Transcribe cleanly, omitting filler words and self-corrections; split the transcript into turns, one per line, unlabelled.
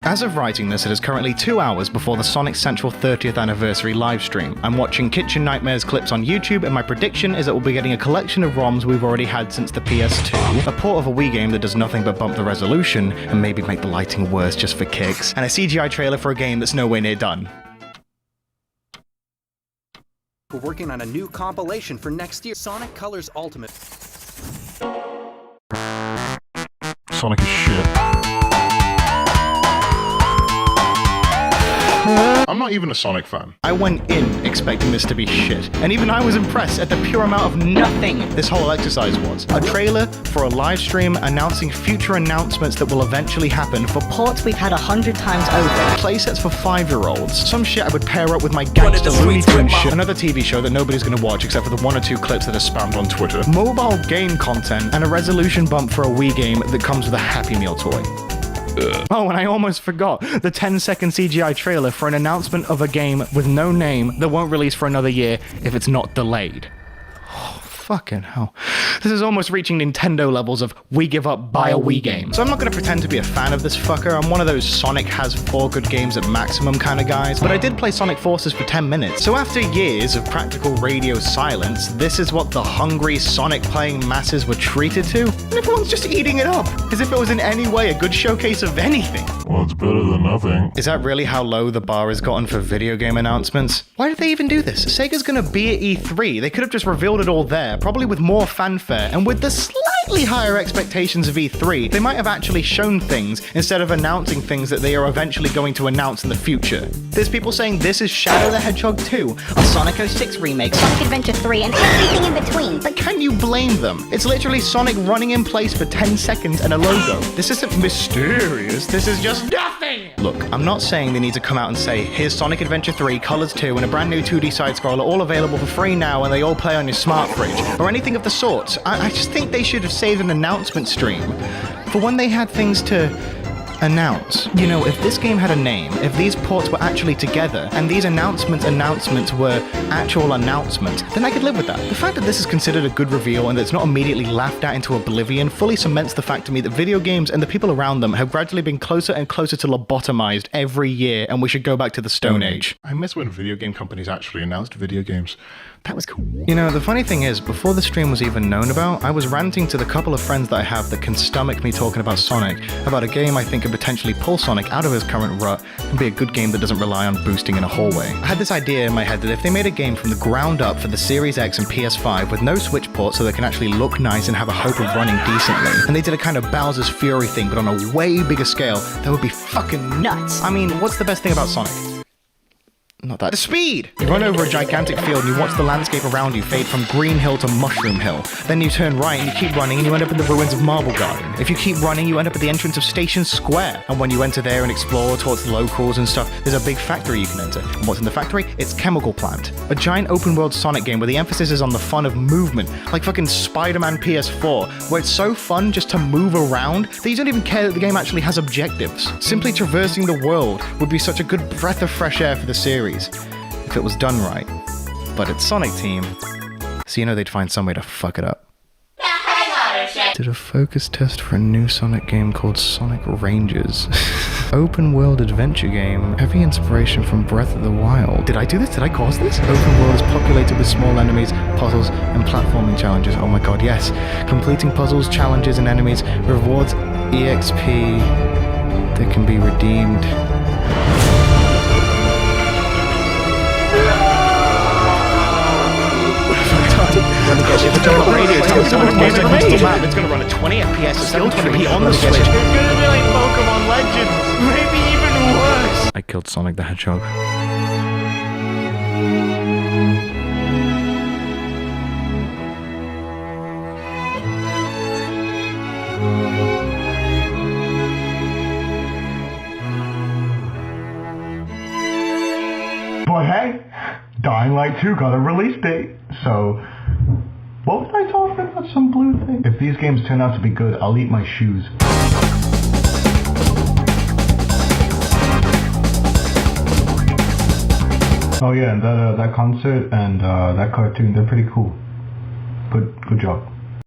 As of writing this, it is currently 2 hours before the Sonic Central 30th anniversary livestream. I'm watching Kitchen Nightmares clips on YouTube, and my prediction is that we'll be getting a collection of ROMs we've already had since the PS2, a port of a Wii game that does nothing but bump the resolution, and maybe make the lighting worse just for kicks, and a CGI trailer for a game that's nowhere near done.
We're working on a new compilation for next year, Sonic Colors Ultimate.
Sonic is shit. I'm not even a Sonic fan.
I went in expecting this to be shit, and even I was impressed at the pure amount of nothing this whole exercise was. A trailer for a live stream announcing future announcements that will eventually happen for
ports we've had 100 times over.
Playsets for 5-year-olds. Some shit I would pair up with my gangster Looney Tunes shit. Another TV show that nobody's gonna watch except for the 1 or 2 clips that are spammed on Twitter. Mobile game content, and a resolution bump for a Wii game that comes with a Happy Meal toy. Oh, and I almost forgot the 10-second CGI trailer for an announcement of a game with no name that won't release for another year if it's not delayed. Oh, fucking hell. This is almost reaching Nintendo levels of we give up, buy a Wii game. So I'm not going to pretend to be a fan of this fucker. I'm one of those Sonic has 4 good games at maximum kind of guys, but I did play Sonic Forces for 10 minutes. So after years of practical radio silence, this is what the hungry Sonic playing masses were treated to? And everyone's just eating it up, as if it was in any way a good showcase of anything.
Well, it's better than nothing.
Is that really how low the bar has gotten for video game announcements? Why did they even do this? Sega's gonna be at E3. They could have just revealed it all there, probably with more fanfare, and with the slightly higher expectations of E3, they might have actually shown things instead of announcing things that they are eventually going to announce in the future. There's people saying this is Shadow the Hedgehog 2, a Sonic 06 remake,
Sonic Adventure 3, and everything in between.
But can you blame them? It's literally Sonic running in place for 10 seconds and a logo. This isn't mysterious, this is just nothing! Look, I'm not saying they need to come out and say, here's Sonic Adventure 3, Colors 2, and a brand new 2D side-scroller all available for free now and they all play on your smart fridge, or anything of the sort. I just think they should have saved an announcement stream for when they had things to announce. You know, if this game had a name, if these ports were actually together, and these announcements were actual announcements, then I could live with that. The fact that this is considered a good reveal and that it's not immediately laughed at into oblivion fully cements the fact to me that video games and the people around them have gradually been closer and closer to lobotomized every year, and we should go back to the Stone Age.
I miss when video game companies actually announced video games.
That was cool. You know, the funny thing is, before the stream was even known about, I was ranting to the couple of friends that I have that can stomach me talking about Sonic, about a game I think could potentially pull Sonic out of his current rut and be a good game that doesn't rely on boosting in a hallway. I had this idea in my head that if they made a game from the ground up for the Series X and PS5 with no Switch ports so they can actually look nice and have a hope of running decently, and they did a kind of Bowser's Fury thing but on a way bigger scale, that would be fucking nuts. I mean, what's the best thing about Sonic? Not that. The speed! You run over a gigantic field and you watch the landscape around you fade from Green Hill to Mushroom Hill. Then you turn right and you keep running and you end up in the ruins of Marble Garden. If you keep running, you end up at the entrance of Station Square. And when you enter there and explore towards the locals and stuff, there's a big factory you can enter. And what's in the factory? It's Chemical Plant. A giant open world Sonic game where the emphasis is on the fun of movement, like fucking Spider-Man PS4, where it's so fun just to move around that you don't even care that the game actually has objectives. Simply traversing the world would be such a good breath of fresh air for the series. If it was done right. But it's Sonic Team, so you know they'd find some way to fuck it up. Did a focus test for a new Sonic game called Sonic Rangers. Open world adventure game, heavy inspiration from Breath of the Wild. Did I do this? Did I cause this? Open world is populated with small enemies, puzzles, and platforming challenges. Oh my god, yes. Completing puzzles, challenges, and enemies rewards EXP that can be redeemed. It's gonna run at 20 FPS at 720p on the Switch. It's gonna be like Pokemon Legends, maybe even worse. I killed Sonic the Hedgehog.
But hey, Dying Light 2 got a release date, so what was I talking about? Some blue thing? If these games turn out to be good, I'll eat my shoes. Oh yeah, and that concert and that cartoon, they're pretty cool. Good job.